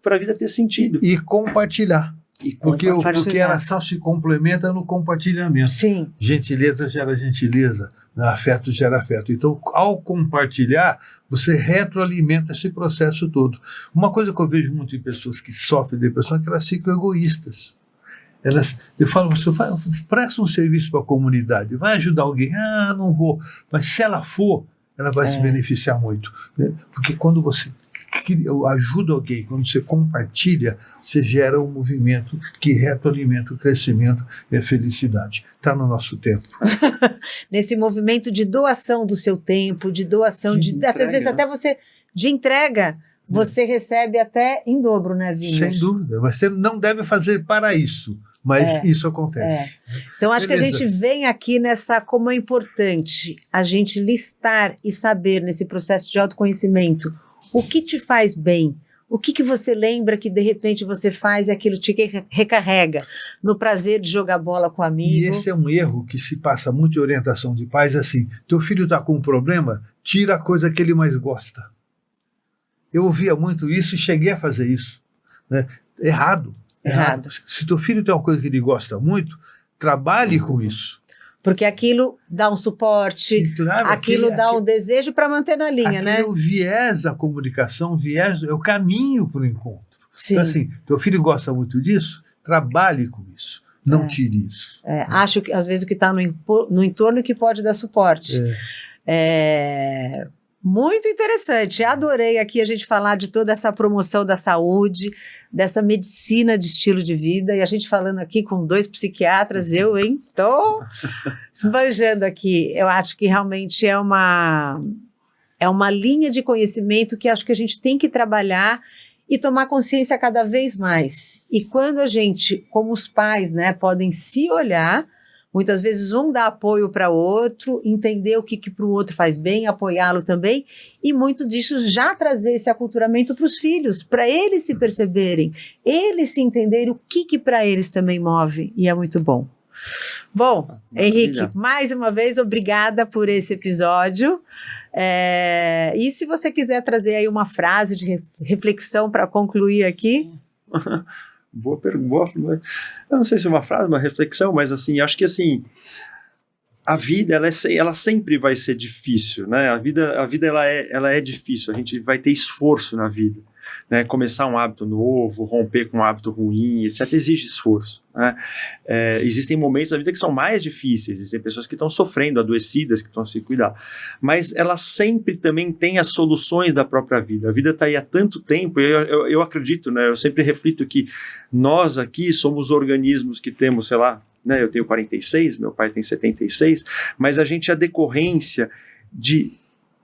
para a vida ter sentido. E compartilhar. Porque ela só se complementa no compartilhamento. Sim. Gentileza gera gentileza, afeto gera afeto. Então, ao compartilhar, você retroalimenta esse processo todo. Uma coisa que eu vejo muito em pessoas que sofrem de depressão é que elas ficam egoístas. Eu falo, você presta um serviço para a comunidade, vai ajudar alguém, não vou. Mas se ela for, ela vai se beneficiar muito. Né? Porque quando você ajuda alguém, quando você compartilha, você gera um movimento que retroalimenta o crescimento e a felicidade. Está no nosso tempo. Nesse movimento de doação do seu tempo, de doação, às vezes até você, de entrega, você recebe até em dobro, né, Wimmer? Sem dúvida, você não deve fazer para isso, mas isso acontece. Então, acho que a gente vem aqui como é importante a gente listar e saber nesse processo de autoconhecimento o que te faz bem, o que você lembra que de repente você faz e aquilo te recarrega no prazer de jogar bola com o amigo. E esse é um erro que se passa muito em orientação de pais, assim, teu filho está com um problema, tira a coisa que ele mais gosta. Eu ouvia muito isso e cheguei a fazer isso. Né? Errado. Se teu filho tem uma coisa que ele gosta muito, trabalhe com isso. Porque aquilo dá um suporte, sim, claro, aquilo dá um desejo para manter na linha, né? É o viés da comunicação, é o caminho para o encontro. Sim. Então, assim, teu filho gosta muito disso, trabalhe com isso, não tire isso. Acho que, às vezes, o que está no entorno que pode dar suporte. Muito interessante, adorei aqui a gente falar de toda essa promoção da saúde, dessa medicina de estilo de vida, e a gente falando aqui com 2 psiquiatras, tô esbanjando aqui. Eu acho que realmente é uma linha de conhecimento que acho que a gente tem que trabalhar e tomar consciência cada vez mais. E quando a gente, como os pais, né, podem se olhar, muitas vezes um dá apoio para o outro, entender o que para o outro faz bem, apoiá-lo também, e muito disso já trazer esse aculturamento para os filhos, para eles se perceberem, eles se entenderem o que para eles também move, e é muito bom. Bom, Henrique, mais uma vez, obrigada por esse episódio. E se você quiser trazer aí uma frase de reflexão para concluir aqui... Boa pergunta. Eu não sei se é uma frase, uma reflexão, mas assim, acho que assim, a vida ela sempre vai ser difícil, né? A vida ela é difícil, a gente vai ter esforço na vida, né? Começar um hábito novo, romper com um hábito ruim, etc. exige esforço, né? Existem momentos da vida que são mais difíceis, existem pessoas que estão sofrendo, adoecidas, que estão se cuidar, mas ela sempre também tem as soluções da própria vida. A vida está aí há tanto tempo, eu acredito, né? Eu sempre reflito que nós aqui somos organismos que temos, sei lá, né? Eu tenho 46, meu pai tem 76, mas a gente é a decorrência de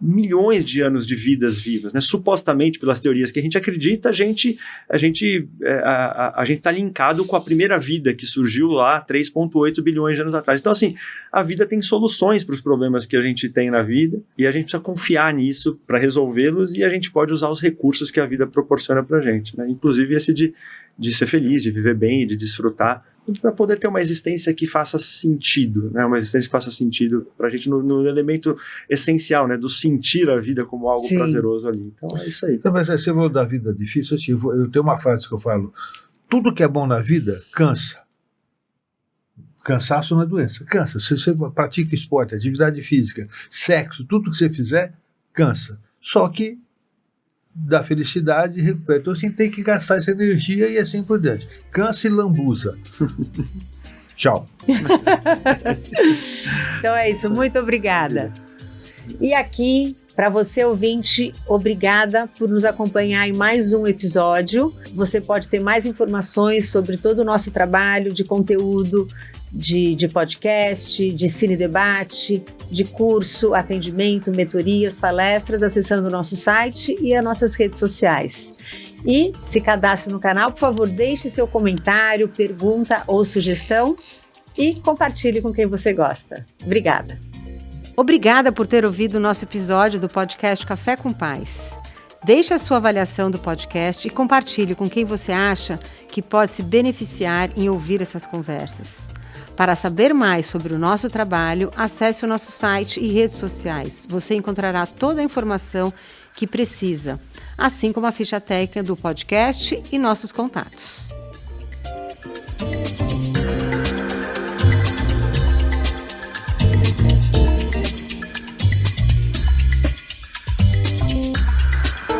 milhões de anos de vidas vivas, né? Supostamente, pelas teorias que a gente acredita, a gente está linkado com a primeira vida que surgiu lá 3,8 bilhões de anos atrás. Então, assim, a vida tem soluções para os problemas que a gente tem na vida e a gente precisa confiar nisso para resolvê-los, e a gente pode usar os recursos que a vida proporciona para a gente, né? Inclusive esse de ser feliz, de viver bem, de desfrutar, para poder ter uma existência que faça sentido, né? Uma existência que faça sentido para a gente no elemento essencial, né? Do sentir a vida como algo prazeroso ali. Então é isso aí. Então, mas você falou da vida difícil, eu tenho uma frase que eu falo: tudo que é bom na vida cansa. Cansaço não é doença, cansa. Se você pratica esporte, atividade física, sexo, tudo que você fizer, cansa. Só que dá felicidade e recupera. Então assim, tem que gastar essa energia e assim por diante. Cansa e lambuza. Tchau. Então é isso, muito obrigada. E aqui, para você ouvinte, obrigada por nos acompanhar em mais um episódio. Você pode ter mais informações sobre todo o nosso trabalho de conteúdo, de podcast, de cine debate, de curso, atendimento, mentorias, palestras, acessando o nosso site e as nossas redes sociais. E se cadastre no canal, por favor, deixe seu comentário, pergunta ou sugestão e compartilhe com quem você gosta. Obrigada. Obrigada por ter ouvido o nosso episódio do podcast Café com Paz. Deixe a sua avaliação do podcast e compartilhe com quem você acha que pode se beneficiar em ouvir essas conversas. Para saber mais sobre o nosso trabalho, acesse o nosso site e redes sociais. Você encontrará toda a informação que precisa, assim como a ficha técnica do podcast e nossos contatos.